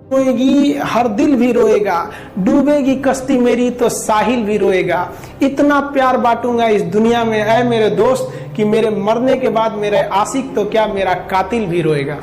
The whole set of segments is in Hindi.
रोएगी हर दिल भी रोएगा, डूबेगी कश्ती मेरी तो साहिल भी रोएगा। इतना प्यार बांटूंगा इस दुनिया में है मेरे दोस्त कि मेरे मरने के बाद मेरे आशिक तो क्या मेरा कातिल भी रोएगा।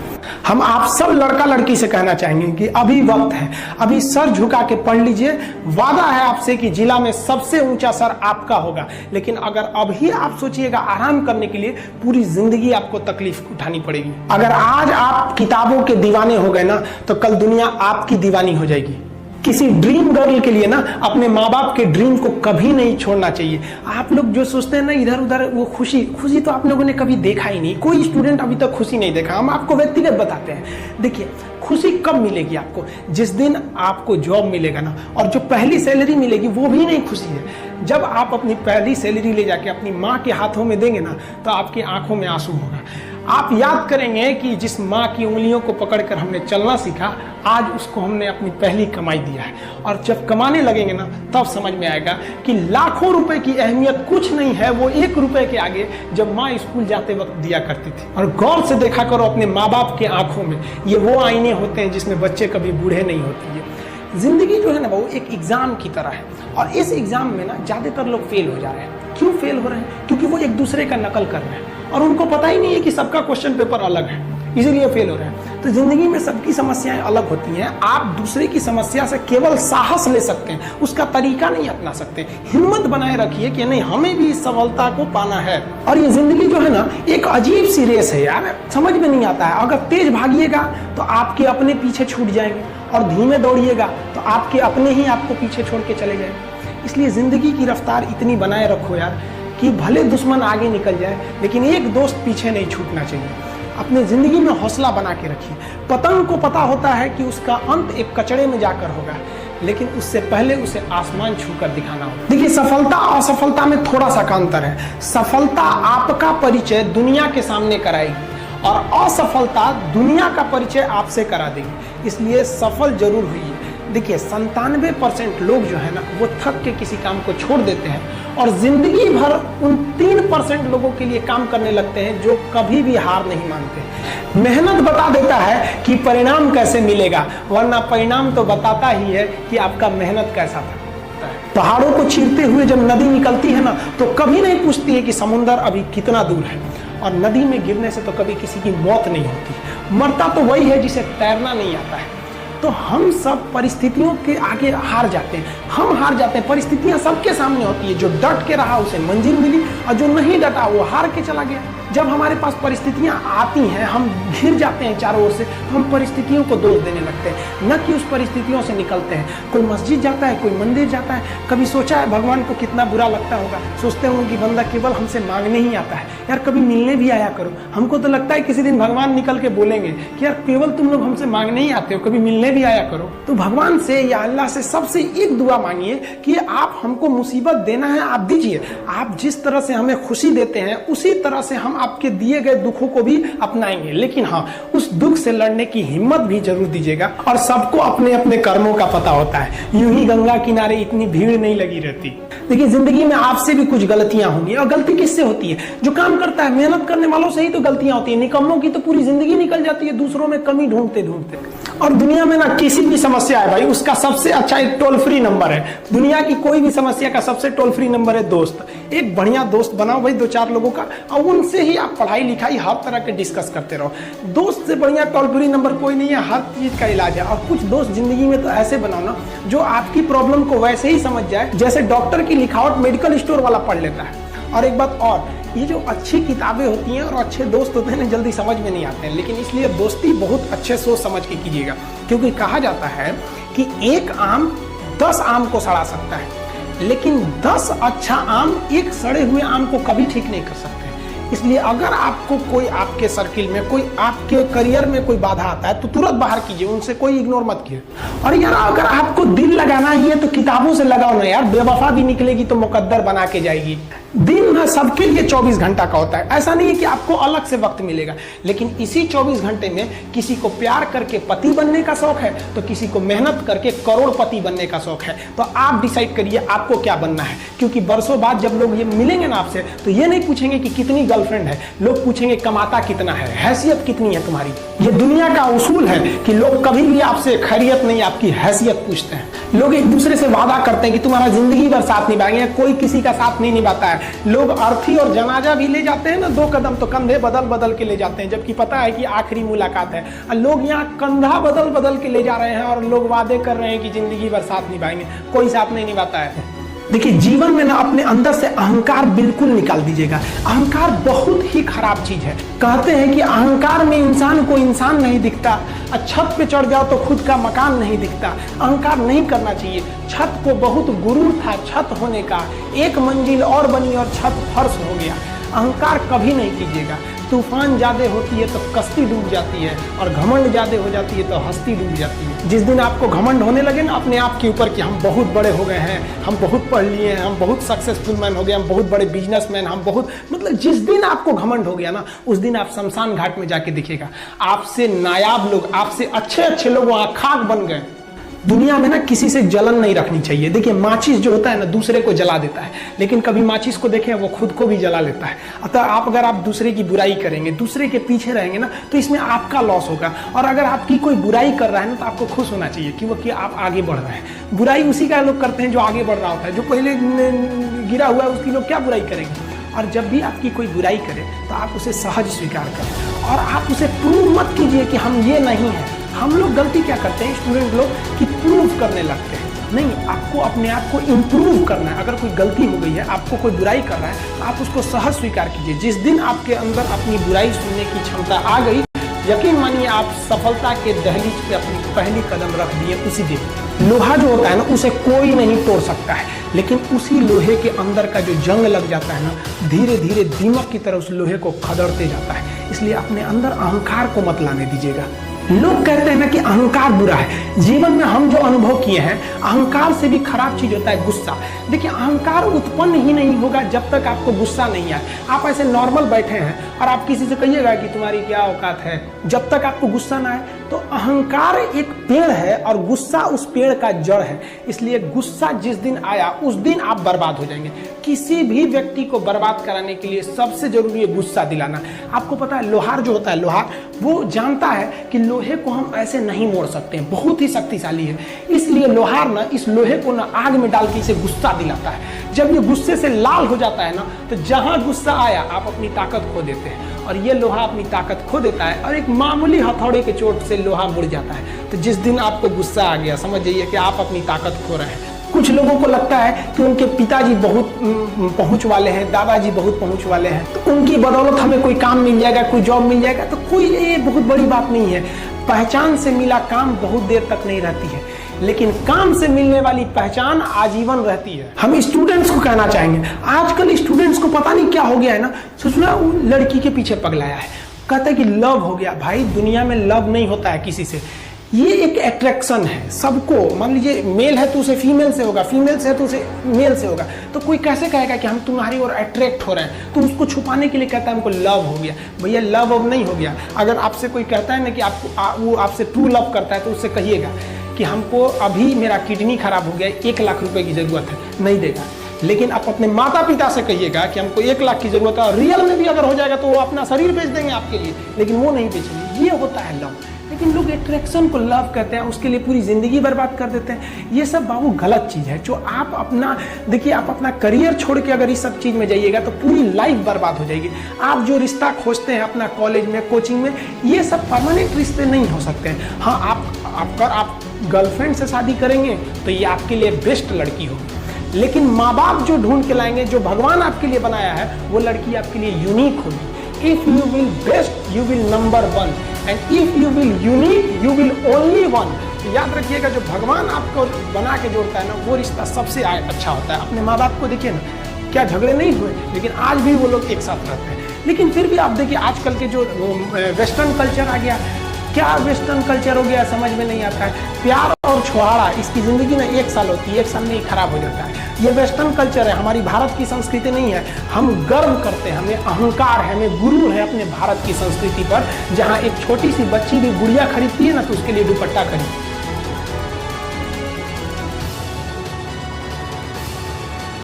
हम आप सब लड़का लड़की से कहना चाहेंगे कि अभी वक्त है, अभी सर झुका के पढ़ लीजिए। वादा है आपसे कि जिला में सबसे ऊंचा सर आपका होगा, लेकिन अगर अभी आप सोचिएगा आराम करने के लिए, पूरी जिंदगी आपको तकलीफ उठानी पड़ेगी। अगर आज आप किताबों के दीवाने हो गए ना, तो कल दुनिया आपकी दीवानी हो जाएगी। किसी ड्रीम गर्ल के लिए ना अपने माँ बाप के ड्रीम को कभी नहीं छोड़ना चाहिए। आप लोग जो सोचते हैं ना इधर उधर, वो खुशी तो आप लोगों ने कभी देखा ही नहीं। कोई स्टूडेंट अभी तक खुशी नहीं देखा। हम आपको व्यक्तिगत बताते हैं। देखिए, खुशी कब मिलेगी आपको? जिस दिन आपको जॉब मिलेगा ना, और जो पहली सैलरी मिलेगी वो भी नहीं खुशी है। जब आप अपनी पहली सैलरी ले जाके अपनी माँ के हाथों में देंगे ना, तो आपकी आंखों में आंसू होगा। आप याद करेंगे कि जिस माँ की उंगलियों को पकड़कर हमने चलना सीखा, आज उसको हमने अपनी पहली कमाई दिया है। और जब कमाने लगेंगे ना, तब समझ में आएगा कि लाखों रुपए की अहमियत कुछ नहीं है वो 1 रुपए के आगे, जब माँ स्कूल जाते वक्त दिया करती थी। और गौर से देखा करो अपने माँ बाप के आंखों में, ये वो आईने होते हैं जिसमें बच्चे कभी बूढ़े नहीं होते हैं। जिंदगी जो है ना, वो एक एग्जाम की तरह है, और इस एग्जाम में ना ज्यादातर लोग फेल हो जा रहे हैं। क्यों फेल हो रहे हैं? क्योंकि वो एक दूसरे का नकल कर रहे हैं और उनको पता ही नहीं है कि सबका क्वेश्चन पेपर अलग है, इसीलिए फेल हो रहे हैं। तो जिंदगी में सबकी समस्याएं अलग होती हैं। आप दूसरे की समस्या से केवल साहस ले सकते हैं, उसका तरीका नहीं अपना सकते। हिम्मत बनाए रखिए कि नहीं, हमें भी इस सफलता को पाना है। और ये जिंदगी जो है ना, एक अजीब सी रेस है यार, समझ में नहीं आता है। अगर तेज भागिएगा तो आपके अपने पीछे छूट जाएंगे, और धीमे दौड़िएगा तो आपके अपने ही आपको पीछे छोड़ के चले जाएंगे। इसलिए जिंदगी की रफ्तार इतनी बनाए रखो यार कि भले दुश्मन आगे निकल जाए, लेकिन एक दोस्त पीछे नहीं छूटना चाहिए। अपने जिंदगी में हौसला बना के रखिए। पतंग को पता होता है कि उसका अंत एक कचड़े में जाकर होगा, लेकिन उससे पहले उसे आसमान छूकर दिखाना होगा। देखिए, सफलता और असफलता में थोड़ा सा का अंतर है। सफलता आपका परिचय दुनिया के सामने कराएगी, और असफलता दुनिया का परिचय आपसे करा देगी। इसलिए सफल जरूर हुई। देखिए, 97% लोग जो है ना, वो थक के किसी काम को छोड़ देते हैं, और जिंदगी भर उन 3% लोगों के लिए काम करने लगते हैं जो कभी भी हार नहीं मानते। मेहनत बता देता है कि परिणाम कैसे मिलेगा, वरना परिणाम तो बताता ही है कि आपका मेहनत कैसा था। पहाड़ों को चीरते हुए जब नदी निकलती है ना, तो कभी नहीं पूछती है कि समुद्र अभी कितना दूर है। और नदी में गिरने से तो कभी किसी की मौत नहीं होती। मरता तो वही है जिसे तैरना नहीं आता है। तो हम सब परिस्थितियों के आगे हार जाते हैं। हम हार जाते हैं। परिस्थितियां सबके सामने होती है। जो डट के रहा उसे मंजिल मिली, और जो नहीं डटा वो हार के चला गया। जब हमारे पास परिस्थितियां आती हैं, हम घिर जाते हैं चारों ओर से, हम परिस्थितियों को दोष देने लगते हैं, न कि उस परिस्थितियों से निकलते हैं। कोई मस्जिद जाता है, कोई मंदिर जाता है, कभी सोचा है भगवान को कितना बुरा लगता होगा? सोचते होंगे कि बंदा केवल हमसे मांगने ही आता है। यार, कभी मिलने भी आया करो। हमको तो लगता है किसी दिन भगवान निकल के बोलेंगे कि यार केवल तुम लोग हमसे मांगने ही आते हो, कभी मिलने भी आया करो। तो भगवान से या अल्लाह से सबसे एक दुआ मांगिए कि आप हमको मुसीबत देना है, आप दीजिए। आप जिस तरह से हमें खुशी देते हैं, उसी तरह से हम आपके दिए गए दुखों को भी अपनाएंगे। लेकिन हाँ, उस दुख से लड़ने की हिम्मत भी जरूर दीजिएगा। और सबको अपने अपने कर्मों का पता होता है। यूं ही गंगा किनारे इतनी भीड़ नहीं लगी रहती। देखिए, जिंदगी में आपसे भी कुछ गलतियां होंगी, और गलती किससे होती है? जो काम करता है, मेहनत करने वालों से ही तो गलतियां होती है। निकम्मों की तो पूरी जिंदगी निकल जाती है दूसरों में कमी ढूंढते ढूंढते। और दुनिया में ना किसी भी समस्या है भाई, उसका सबसे अच्छा एक टोल फ्री नंबर है। दुनिया की कोई भी समस्या का सबसे टोल फ्री नंबर है दोस्त। एक बढ़िया दोस्त बनाओ भाई, 2-4 लोगों का, और उनसे ही आप पढ़ाई लिखाई हर तरह के डिस्कस करते रहो। दोस्त से बढ़िया टोल फ्री नंबर कोई नहीं है। हर चीज का इलाज है। और कुछ दोस्त जिंदगी में तो ऐसे बनाओ ना, जो आपकी प्रॉब्लम को वैसे ही समझ जाए जैसे डॉक्टर की लिखावट मेडिकल स्टोर वाला पढ़ लेता है। और एक बात और, ये जो अच्छी किताबें होती हैं और अच्छे दोस्त होते हैं ना, जल्दी समझ में नहीं आते हैं। लेकिन इसलिए दोस्ती बहुत अच्छे सोच समझ के कीजिएगा, क्योंकि कहा जाता है कि एक आम 10 आम को सड़ा सकता है, लेकिन 10 अच्छा आम एक सड़े हुए आम को कभी ठीक नहीं कर सकते। इसलिए अगर आपको कोई आपके सर्किल में, कोई आपके करियर में कोई बाधा आता है, तो तुरंत बाहर कीजिए, उनसे कोई इग्नोर मत कीजिए। और यार, अगर आपको दिल लगाना ही है तो किताबों से लगाओ ना यार। बेवफा भी निकलेगी तो मुकद्दर बना के जाएगी। दिन ना सबके लिए 24 घंटा का होता है। ऐसा नहीं है कि आपको अलग से वक्त मिलेगा, लेकिन इसी 24 घंटे में किसी को प्यार करके पति बनने का शौक है, तो किसी को मेहनत करके करोड़पति बनने का शौक है। तो आप डिसाइड करिए आपको क्या बनना है, क्योंकि बरसों बाद जब लोग ये मिलेंगे ना आपसे, तो ये नहीं पूछेंगे कि कितनी गर्लफ्रेंड है, लोग पूछेंगे कमाता कितना है, हैसियत कितनी है तुम्हारी। ये दुनिया का उसूल है कि लोग कभी भी आपसे खैरियत नहीं, आपकी हैसियत पूछते हैं। लोग एक दूसरे से वादा करते हैं कि तुम्हारा जिंदगी भर साथ निभाएंगे, कोई किसी का साथ नहीं निभाता है। लोग अर्थी और जनाजा भी ले जाते हैं ना 2 कदम, तो कंधे बदल बदल के ले जाते हैं, जबकि पता है कि आखिरी मुलाकात है। और लोग यहाँ कंधा बदल बदल के ले जा रहे हैं और लोग वादे कर रहे हैं कि जिंदगी भर साथ निभाएंगे, कोई साथ नहीं निभाता है। देखिए, जीवन में ना अपने अंदर से अहंकार बिल्कुल निकाल दीजिएगा। अहंकार बहुत ही खराब चीज है। कहते हैं कि अहंकार में इंसान को इंसान नहीं दिखता, छत पे चढ़ जाओ तो खुद का मकान नहीं दिखता। अहंकार नहीं करना चाहिए। छत को बहुत गुरूर था छत होने का, एक मंजिल और बनी और छत फर्श हो गया। अहंकार कभी नहीं कीजिएगा। तूफान ज्यादा होती है तो कश्ती डूब जाती है, और घमंड ज्यादा हो जाती है तो हस्ती डूब जाती है। जिस दिन आपको घमंड होने लगे ना अपने आप के ऊपर कि हम बहुत बड़े हो गए हैं, हम बहुत पढ़ लिए हैं, हम बहुत सक्सेसफुल मैन हो गए, हम बहुत बड़े बिजनेसमैन, हम बहुत, मतलब जिस दिन आपको घमंड हो गया ना, उस दिन आप शमशान घाट में जाके देखिएगा, आपसे नायाब लोग, आपसे अच्छे अच्छे लोग वहां खाक बन गए। दुनिया में ना किसी से जलन नहीं रखनी चाहिए। देखिए, माचिस जो होता है ना दूसरे को जला देता है, लेकिन कभी माचिस को देखें वो खुद को भी जला लेता है। अतः अगर आप दूसरे की बुराई करेंगे, दूसरे के पीछे रहेंगे ना, तो इसमें आपका लॉस होगा। और अगर आपकी कोई बुराई कर रहा है ना, तो आपको खुश होना चाहिए कि आप आगे बढ़ रहे हैं। बुराई उसी का लोग करते हैं जो आगे बढ़ रहा होता है। जो पहले गिरा हुआ है उसकी लोग क्या बुराई करेंगे। और जब भी आपकी कोई बुराई करे तो आप उसे सहज स्वीकार करें, और आप उसे प्रूव मत कीजिए कि हम ये नहीं है। हम लोग गलती क्या करते हैं स्टूडेंट लोग, कि प्रूव करने लगते हैं। नहीं, आपको अपने आप को इम्प्रूव करना है। अगर कोई गलती हो गई है, आपको कोई बुराई कर रहा है, तो आप उसको सहज स्वीकार कीजिए। जिस दिन आपके अंदर अपनी बुराई सुनने की क्षमता आ गई, यकीन मानिए आप सफलता के दहलीज पे अपनी पहली कदम रख दिए उसी दिन। लोहा जो होता है ना, उसे कोई नहीं तोड़ सकता है, लेकिन उसी लोहे के अंदर का जो जंग लग जाता है ना, धीरे धीरे दीमक की तरह उस लोहे को खदड़ते जाता है। इसलिए अपने अंदर अहंकार को मत लाने दीजिएगा। लोग कहते हैं ना कि अहंकार बुरा है। जीवन में हम जो अनुभव किए हैं, अहंकार से भी खराब चीज होता है गुस्सा। देखिए, अहंकार उत्पन्न ही नहीं होगा जब तक आपको गुस्सा नहीं आए। आप ऐसे नॉर्मल बैठे हैं और आप किसी से कहिएगा कि तुम्हारी क्या औकात है, जब तक आपको गुस्सा ना आए। तो अहंकार एक पेड़ है और गुस्सा उस पेड़ का जड़ है। इसलिए गुस्सा जिस दिन आया उस दिन आप बर्बाद हो जाएंगे। किसी भी व्यक्ति को बर्बाद कराने के लिए सबसे जरूरी है गुस्सा दिलाना। आपको पता है, लोहार जो होता है, लोहार वो जानता है कि लोहे को हम ऐसे नहीं मोड़ सकते हैं, बहुत ही शक्तिशाली है। इसलिए लोहार ना इस लोहे को ना आग में डाल के इसे गुस्सा दिलाता है। जब ये गुस्से से लाल हो जाता है ना, तो जहां गुस्सा आया आप अपनी ताकत खो देते हैं, और ये लोहा अपनी ताकत खो देता है, और एक मामूली हथौड़े के चोट से लोहा मुड़ जाता है। तो जिस दिन आपको गुस्सा आ गया, समझ जाइए कि आप अपनी ताकत खो रहे हैं। कुछ लोगों को लगता है कि उनके पिताजी बहुत पहुंच वाले हैं, दादाजी बहुत पहुंच वाले हैं, तो उनकी बदौलत हमें कोई काम मिल जाएगा, कोई जॉब मिल जाएगा। तो कोई ये बहुत बड़ी बात नहीं है। पहचान से मिला काम बहुत देर तक नहीं रहती है, लेकिन काम से मिलने वाली पहचान आजीवन रहती है। हम स्टूडेंट्स को कहना चाहेंगे, आजकल स्टूडेंट्स को पता नहीं क्या हो गया है ना, सोचना वो लड़की के पीछे पगलाया है, कहता है कि लव हो गया। भाई, दुनिया में लव नहीं होता है किसी से, ये एक अट्रैक्शन है सबको। मान लीजिए मेल है तो उसे फीमेल से होगा, फीमेल से है तो उसे मेल से होगा। तो कोई कैसे कहेगा कि हम तुम्हारी ओर अट्रैक्ट हो रहे हैं, तो उसको छुपाने के लिए कहता है हमको लव हो गया। भैया, लव अब नहीं हो गया। अगर आपसे कोई कहता है ना कि वो आपसे ट्रू लव करता है, तो उससे कहिएगा कि हमको अभी मेरा किडनी खराब हो गया, 1 लाख रुपए की जरूरत है, नहीं देगा। लेकिन आप अपने माता पिता से कहिएगा कि हमको 1 लाख की जरूरत है, और रियल में भी अगर हो जाएगा तो वो अपना शरीर बेच देंगे आपके लिए, लेकिन वो नहीं बेचेंगे। ये होता है लव। लेकिन लोग अट्रैक्शन को लव कहते हैं, उसके लिए पूरी जिंदगी बर्बाद कर देते हैं। ये सब बाबू गलत चीज है। जो आप अपना, देखिए, आप अपना करियर छोड़ के अगर इस सब चीज में जाइएगा तो पूरी लाइफ बर्बाद हो जाएगी। आप जो रिश्ता खोजते हैं अपना कॉलेज में, कोचिंग में, ये सब परमानेंट रिश्ते नहीं हो सकते हैं। हाँ, आप गर्लफ्रेंड से शादी करेंगे तो ये आपके लिए बेस्ट लड़की होगी, लेकिन माँ बाप जो ढूंढ के लाएंगे, जो भगवान आपके लिए बनाया है, वो लड़की आपके लिए यूनिक होगी। If you will best, you will number 1, and if you will unique, you will only 1। तो याद रखिएगा, जो भगवान आपको बना के जोड़ता है ना, वो रिश्ता सबसे अच्छा होता है। अपने माँ बाप को देखिए ना, क्या झगड़े नहीं हुए, लेकिन आज भी वो लोग एक साथ रहते हैं। लेकिन फिर भी आप देखिए, आजकल के जो वेस्टर्न कल्चर आ गया, क्या वेस्टर्न कल्चर हो गया समझ में नहीं आता है। प्यार और छुहाड़ा इसकी जिंदगी में 1 साल होती है, 1 साल में ही खराब हो जाता है। ये वेस्टर्न कल्चर है, हमारी भारत की संस्कृति नहीं है। हम गर्व करते हैं, हमें अहंकार है, हमें गुरूर है अपने भारत की संस्कृति पर। जहाँ एक छोटी सी बच्ची भी गुड़िया खरीदती है ना तो उसके लिए दुपट्टा खरीदती है।